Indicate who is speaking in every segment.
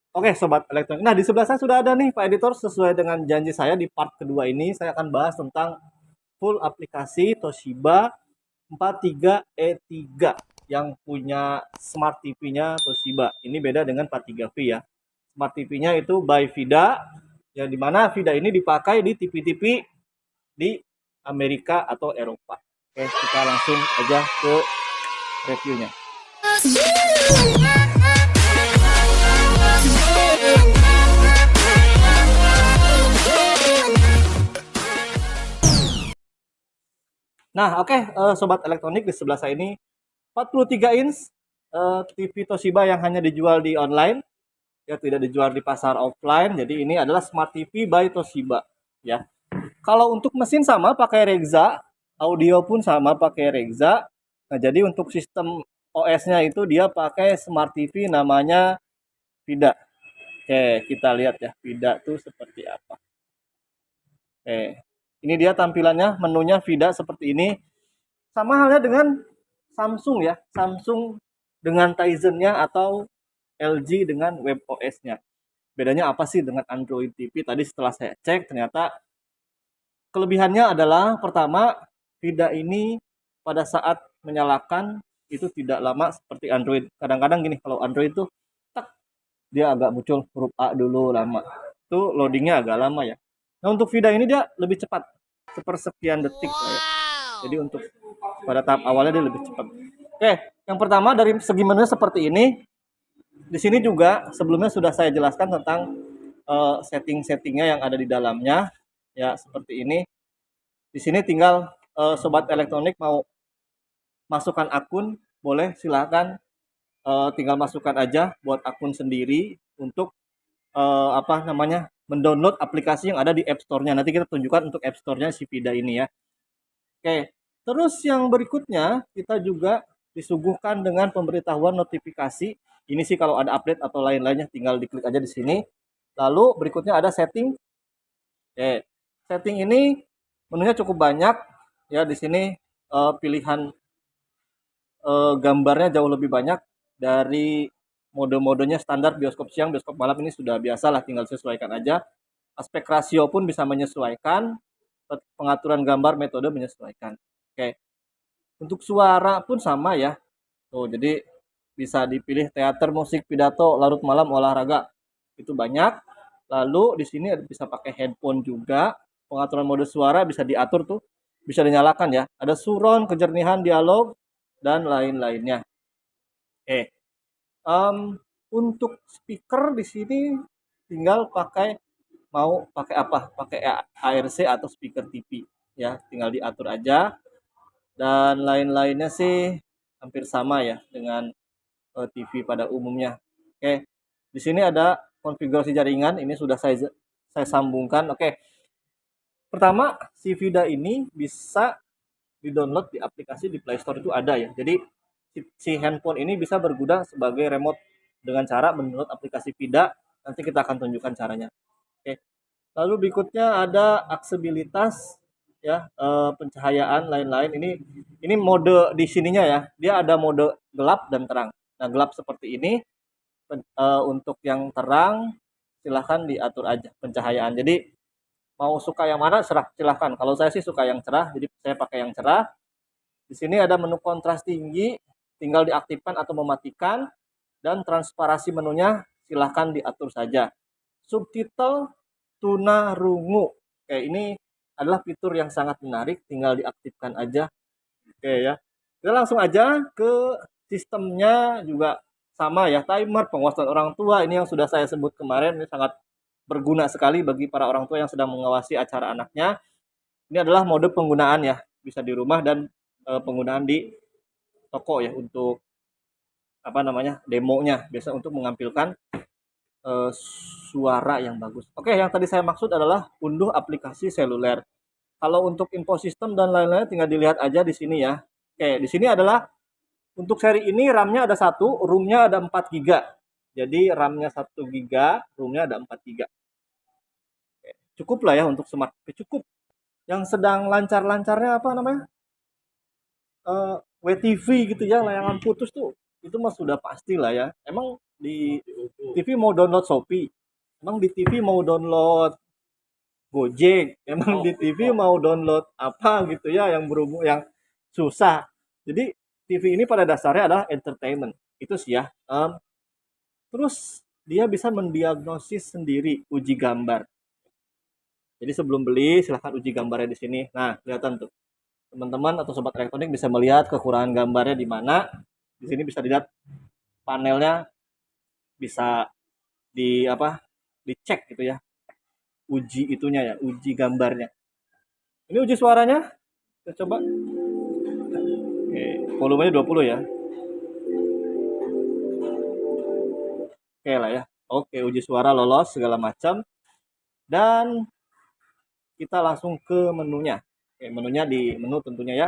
Speaker 1: Oke, sobat elektronik. Nah, di sebelah saya sudah ada nih Pak Editor, sesuai dengan janji saya di part kedua ini saya akan bahas tentang full aplikasi Toshiba 43E3 yang punya smart TV-nya Toshiba. Ini beda dengan 43V ya. Smart TV-nya itu by Vida, yang dimana Vida ini dipakai di TV-TV di Amerika atau Eropa. Oke, kita langsung aja ke reviewnya. Nah, oke, sobat elektronik, di sebelah saya ini 43 inch TV Toshiba yang hanya dijual di online, ya tidak dijual di pasar offline. Jadi ini adalah Smart TV by Toshiba, ya. Kalau untuk mesin sama pakai Rexa, audio pun sama pakai Rexa. Nah, jadi untuk sistem OS-nya itu dia pakai Smart TV namanya Vida. Oke, kita lihat ya, Vida tuh seperti apa. Oke, ini dia tampilannya, menunya Vida seperti ini. Sama halnya dengan Samsung ya, Samsung dengan Tizen-nya atau LG dengan WebOS-nya. Bedanya apa sih dengan Android TV? Tadi setelah saya cek, ternyata kelebihannya adalah pertama, Vida ini pada saat menyalakan itu tidak lama seperti Android. Kadang-kadang gini, kalau Android tuh tak, dia agak muncul huruf A dulu lama. Itu loadingnya agak lama ya. Nah, untuk Vida ini dia lebih cepat, sepersekian detik lah ya. Jadi untuk pada tahap awalnya dia lebih cepat. Oke, yang pertama dari segi menu seperti ini. Di sini juga sebelumnya sudah saya jelaskan tentang setting-settingnya yang ada di dalamnya, ya seperti ini. Di sini tinggal sobat elektronik mau masukkan akun, boleh silahkan, tinggal masukkan aja buat akun sendiri untuk apa namanya, mendownload aplikasi yang ada di App Store-nya. Nanti kita tunjukkan untuk App Store-nya si Vida ini ya. Oke, terus yang berikutnya kita juga disuguhkan dengan pemberitahuan notifikasi. Ini sih kalau ada update atau lain-lainnya tinggal diklik aja di sini. Lalu berikutnya ada setting. Oke, setting ini menunya cukup banyak ya. Di sini pilihan gambarnya jauh lebih banyak dari mode-modenya. Standar bioskop siang, bioskop malam ini sudah biasa lah, tinggal sesuaikan aja. Aspek rasio pun bisa menyesuaikan, pengaturan gambar metode menyesuaikan. Oke, untuk suara pun sama ya. Tuh, jadi bisa dipilih teater, musik, pidato, larut malam, olahraga. Itu banyak. Lalu di sini bisa pakai headphone juga. Pengaturan mode suara bisa diatur tuh, bisa dinyalakan ya. Ada surround, kejernihan, dialog, dan lain-lainnya. Oke. Untuk speaker di sini tinggal pakai, mau pakai apa? Pakai ARC atau speaker TV ya, tinggal diatur aja. Dan lain-lainnya sih hampir sama ya dengan TV pada umumnya. Oke. Di sini ada konfigurasi jaringan, ini sudah saya sambungkan. Oke. Pertama, si Vida ini bisa di-download di aplikasi di Play Store itu ada ya. Jadi si handphone ini bisa berguna sebagai remote dengan cara mendownload aplikasi Vida. Nanti kita akan tunjukkan caranya. Oke. Lalu berikutnya ada aksesibilitas ya, pencahayaan lain-lain. Ini mode di sininya ya. Dia ada mode gelap dan terang. Nah, gelap seperti ini. Untuk yang terang silahkan diatur aja pencahayaan. Jadi mau suka yang mana silahkan. Kalau saya sih suka yang cerah, jadi saya pakai yang cerah. Di sini ada menu kontras tinggi, tinggal diaktifkan atau mematikan, dan transparasi menunya silahkan diatur saja. Subtitle tunarungu, oke, ini adalah fitur yang sangat menarik, tinggal diaktifkan aja. Oke ya, kita langsung aja ke sistemnya. Juga sama ya, timer, pengawasan orang tua, ini yang sudah saya sebut kemarin, ini sangat berguna sekali bagi para orang tua yang sedang mengawasi acara anaknya. Ini adalah mode penggunaan ya, bisa di rumah dan penggunaan di toko ya, untuk apa namanya, demonya, biasa untuk mengampilkan suara yang bagus. Oke, yang tadi saya maksud adalah unduh aplikasi seluler. Kalau untuk info sistem dan lain-lain tinggal dilihat aja di sini ya. Oke, di sini adalah untuk seri ini RAM-nya ada 1, ROM-nya ada 4 GB. Jadi RAM-nya 1 GB, ROM-nya ada 4 GB. Oke, cukup lah ya untuk smart TV, cukup. Yang sedang lancar-lancarnya apa namanya? WTV gitu ya, layangan putus tuh. Itu mah sudah pasti lah ya. Emang Di TV mau download Shopee, emang di TV mau download Gojek, emang di TV mau download apa gitu ya yang berhubung yang susah. Jadi TV ini pada dasarnya adalah entertainment. Itu sih ya. Terus dia bisa mendiagnosis sendiri uji gambar. Jadi sebelum beli silahkan uji gambarnya di sini. Nah, kelihatan tuh. Teman-teman atau sobat elektronik bisa melihat kekurangan gambarnya di mana. Di sini bisa dilihat panelnya bisa di apa? Dicek gitu ya. Uji itunya ya, uji gambarnya. Ini uji suaranya. Kita coba. Oke, volumenya 20 ya. Oke lah ya. Oke, uji suara lolos segala macam. Dan kita langsung ke menunya. Oke, menunya di menu tentunya ya.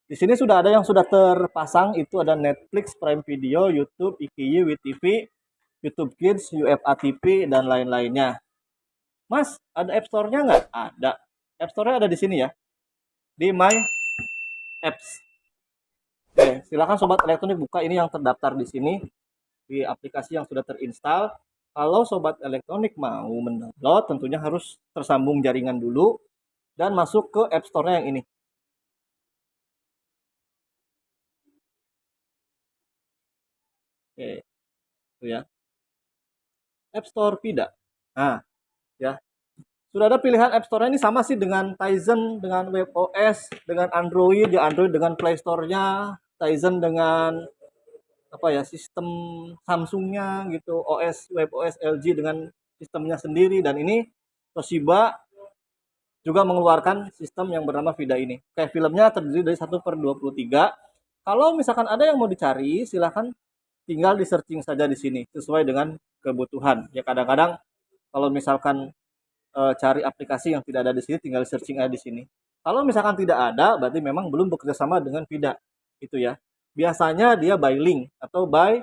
Speaker 1: Di sini sudah ada yang sudah terpasang, itu ada Netflix, Prime Video, YouTube, IKY, WTV, YouTube Kids, UFA TV, dan lain-lainnya. Mas, ada App Store-nya nggak? Ada. App Store-nya ada di sini ya, di My Apps. Oke, silakan sobat elektronik buka ini yang terdaftar di sini, di aplikasi yang sudah terinstall. Kalau sobat elektronik mau mendownload, tentunya harus tersambung jaringan dulu dan masuk ke App Store-nya yang ini. Oke, itu ya. App Store tidak. Nah, ya. Sudah ada pilihan App Store-nya ini sama sih dengan Tizen, dengan WebOS, dengan Android, ya Android dengan Play Store-nya, Tizen dengan apa ya sistem Samsung-nya gitu, OS WebOS LG dengan sistemnya sendiri dan ini Toshiba juga mengeluarkan sistem yang bernama Vida ini. Kayak filmnya terdiri dari 1/23. Kalau misalkan ada yang mau dicari, silahkan tinggal di searching saja di sini sesuai dengan kebutuhan. Ya kadang-kadang kalau misalkan cari aplikasi yang tidak ada di sini tinggal searching aja di sini. Kalau misalkan tidak ada, berarti memang belum bekerja sama dengan Vida. Itu ya. Biasanya dia by link atau by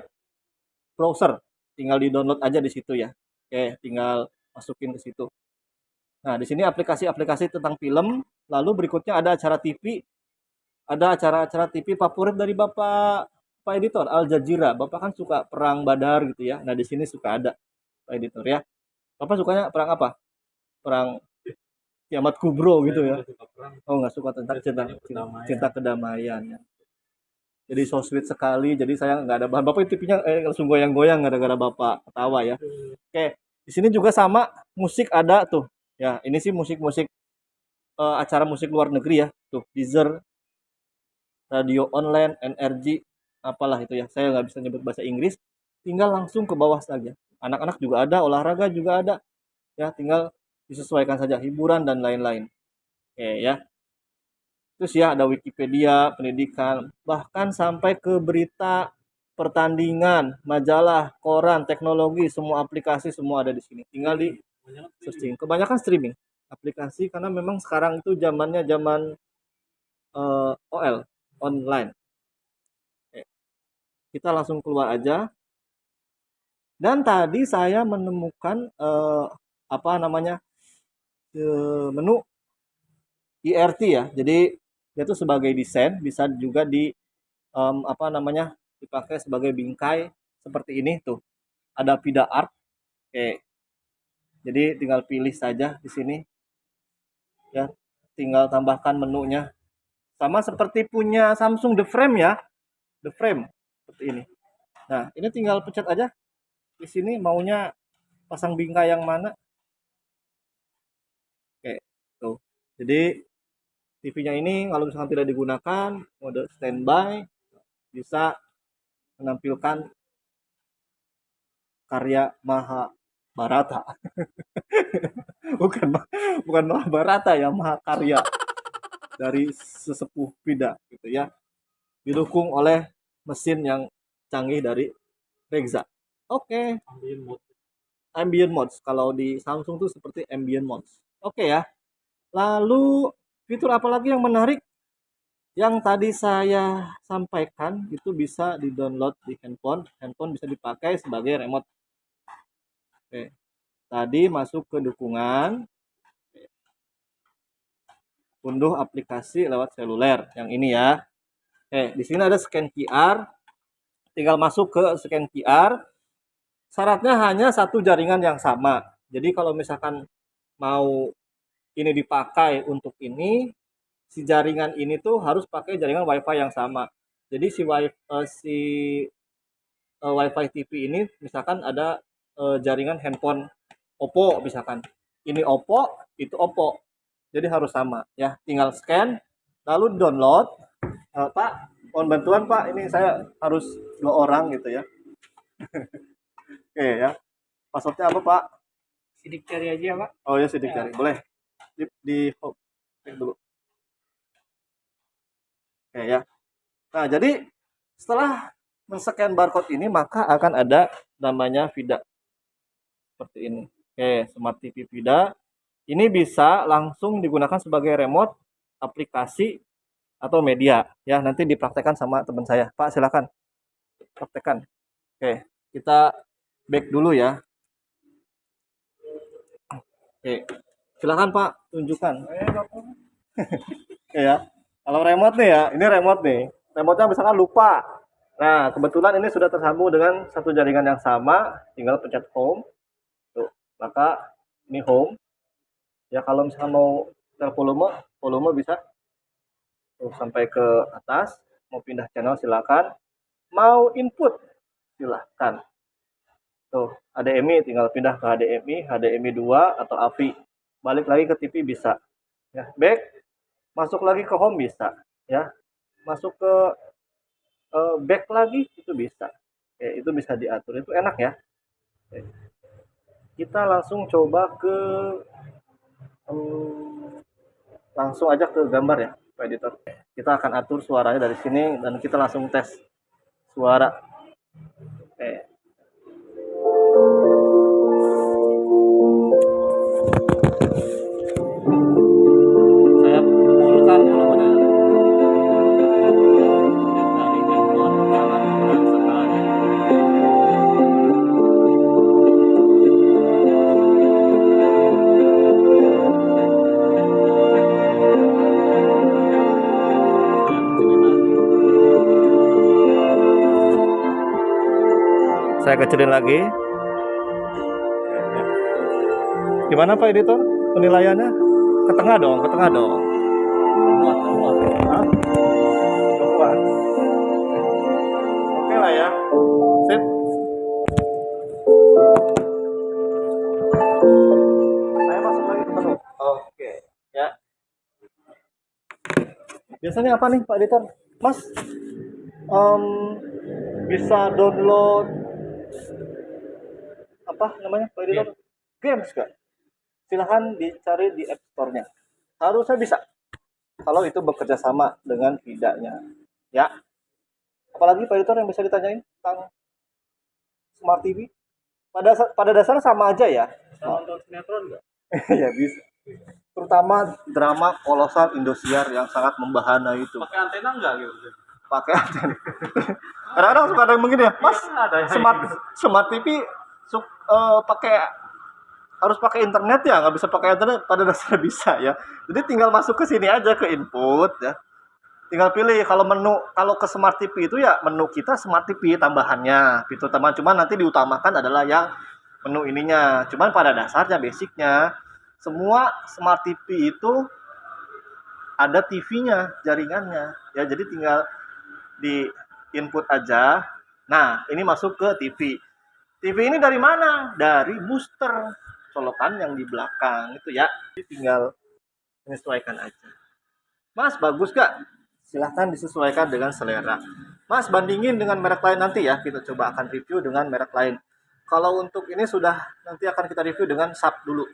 Speaker 1: browser. Tinggal di-download aja di situ ya. Oke, tinggal masukin ke situ. Nah, di sini aplikasi-aplikasi tentang film, lalu berikutnya ada acara TV, ada acara-acara TV favorit dari Bapak Pak Editor, Al Jazeera. Bapak kan suka perang Badar gitu ya. Nah, di sini suka ada Pak Editor ya. Bapak sukanya perang apa? Perang Kiamat Kubro gitu ya. Oh, nggak suka tentang cinta kedamaian ya. Jadi so sweet sekali. Jadi saya nggak ada bahan. Bapak itu TV-nya langsung goyang-goyang gara-gara Bapak ketawa ya. Oke, di sini juga sama musik ada tuh. Ya, ini sih musik-musik acara musik luar negeri ya. Tuh, Deezer, radio online, NRG, apalah itu ya. Saya nggak bisa nyebut bahasa Inggris. Tinggal langsung ke bawah saja. Anak-anak juga ada, olahraga juga ada. Ya, tinggal disesuaikan saja hiburan dan lain-lain. Oke ya. Terus ya ada Wikipedia, pendidikan, bahkan sampai ke berita pertandingan, majalah, koran, teknologi, semua aplikasi semua ada di sini. Tinggal di searching. Kebanyakan streaming aplikasi karena memang sekarang itu zamannya zaman OL online. Oke, kita langsung keluar aja. Dan tadi saya menemukan apa namanya menu IRT ya. Jadi dia itu sebagai desain bisa juga di apa namanya dipakai sebagai bingkai seperti ini tuh. Ada Vida Art. Oke. Jadi tinggal pilih saja di sini ya. Tinggal tambahkan menunya. Sama seperti punya Samsung The Frame ya. The Frame seperti ini. Nah, ini tinggal pencet aja di sini maunya pasang bingkai yang mana. Oke, tuh. Jadi TV-nya ini kalau misalkan tidak digunakan mode standby bisa menampilkan karya Mahabharata. bukan bukan Mahabharata ya, Mahakarya dari sesepuh Vida gitu ya. Didukung oleh mesin yang canggih dari Reza. Oke, ambient modes. Kalau di Samsung tuh seperti ambient modes. Oke ya. Lalu fitur apa lagi yang menarik yang tadi saya sampaikan itu bisa di-download di handphone. Handphone bisa dipakai sebagai remote. Oke. Tadi masuk ke dukungan, unduh aplikasi lewat seluler. Yang ini ya. Di sini ada scan QR. Tinggal masuk ke scan QR. Syaratnya hanya satu jaringan yang sama. Jadi kalau misalkan mau ini dipakai untuk ini, si jaringan ini tuh harus pakai jaringan WiFi yang sama. Jadi WiFi TV ini misalkan ada jaringan handphone Oppo misalkan. Ini Oppo, itu Oppo. Jadi harus sama ya. Tinggal scan lalu download. Pak, mohon bantuan Pak. Ini saya harus 2 orang gitu ya. Oke ya. Passwordnya apa Pak?
Speaker 2: Sidik cari aja Pak.
Speaker 1: Oh ya sidik cari. Boleh. Di cek dulu. Oke ya. Nah, jadi setelah men-scan barcode ini maka akan ada namanya VIDA. Seperti ini. Oke, Smart TV VIDA. Ini bisa langsung digunakan sebagai remote, aplikasi, atau media. Ya, nanti dipraktekkan sama teman saya. Pak, silakan. Praktekkan. Oke, kita back dulu ya. Oke, silakan Pak, tunjukkan. Oke ya. Kalau remote nih ya, ini remote nih. Remote-nya misalkan lupa. Nah, kebetulan ini sudah tersambung dengan satu jaringan yang sama, tinggal pencet home. Tuh, maka ini home. Ya kalau misalkan mau setel volume bisa tuh, sampai ke atas. Mau pindah channel silakan. Mau input silakan. Tuh, HDMI tinggal pindah ke HDMI 2 atau AVI. Balik lagi ke TV bisa. Ya, back, masuk lagi ke home bisa, ya. Masuk ke back lagi itu bisa. Itu bisa diatur. Itu enak ya. Kita langsung coba ke langsung aja ke gambar ya, Pak Editor. Kita akan atur suaranya dari sini dan kita langsung tes suara. Saya fullkan volumenya. Dari handphone jangan setelahnya. Saya kecilin lagi. Gimana Pak Editor? Penilaiannya? Ke tengah dong, ke tengah dong. Muat, muat. Hah? Muat. Oke lah ya. Sip. Saya masuk lagi ke menu. Oke, ya. Biasanya apa nih Pak Editor? Mas, bisa download apa namanya Pak Editor? Games kan? Silahkan dicari di App Store-nya. Harusnya bisa. Kalau itu bekerja sama dengan VIDA-nya. Ya. Apalagi Pak Editor yang bisa ditanyain tentang Smart TV? Pada dasarnya sama aja ya.
Speaker 2: Sama nonton sinetron nggak?
Speaker 1: Ya bisa. Terutama drama kolosal Indosiar yang sangat membahana itu.
Speaker 2: Pakai antena nggak gitu?
Speaker 1: Pakai antena. Kadang-kadang suka ada yang begini ya, Mas. Smart TV pakai harus pakai internet ya, nggak bisa pakai internet. Pada dasarnya bisa ya. Jadi tinggal masuk ke sini aja ke input ya. Tinggal pilih kalau ke Smart TV itu ya menu kita Smart TV tambahannya, fitur tambahan. Cuman nanti diutamakan adalah yang menu ininya. Cuman pada dasarnya basicnya semua Smart TV itu ada TV-nya, jaringannya. Ya jadi tinggal di input aja. Nah, ini masuk ke TV. TV ini dari mana? Dari booster colokan yang di belakang itu ya. Jadi tinggal menyesuaikan aja. Mas, bagus gak? Silahkan disesuaikan dengan selera. Mas, bandingin dengan merek lain nanti ya. Kita coba akan review dengan merek lain. Kalau untuk ini sudah nanti akan kita review dengan Sharp dulu.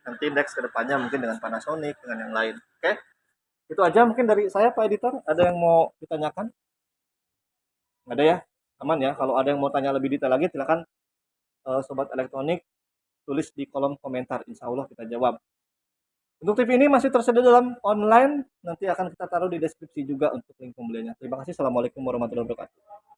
Speaker 1: Nanti next ke depannya mungkin dengan Panasonic, dengan yang lain. Oke? Itu aja mungkin dari saya Pak Editor. Ada yang mau ditanyakan? Nggak ada ya? Aman ya? Kalau ada yang mau tanya lebih detail lagi, silakan Sobat Elektronik tulis di kolom komentar. Insya Allah kita jawab. Untuk TV ini masih tersedia dalam online. Nanti akan kita taruh di deskripsi juga untuk link pembeliannya. Terima kasih. Assalamualaikum warahmatullahi wabarakatuh.